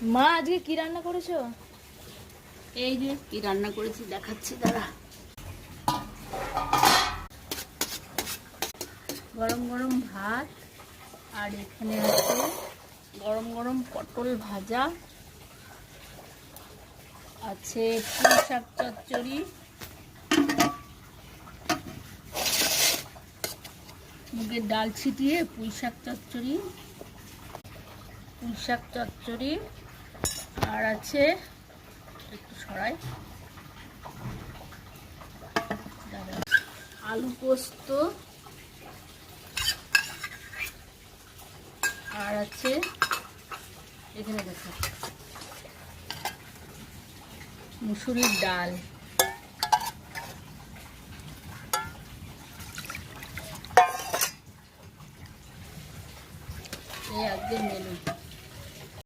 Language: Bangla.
মা আজকে কি রান্না করেছো? এই যে কি রান্না করেছি দেখাচ্ছি দাঁড়া। গরম গরম ভাত, আর এখানে আছে গরম গরম পটল ভাজা, আছে পুঁই শাক চচ্চড়ি, মুগের ডাল ছিটিয়ে পুঁই শাক চচ্চড়ি, আর আছে একটু সরাই দাদা আলু পোস্ত, আর আছে এখানে দেখো মুসুরির ডাল। এই আজকের মেনু।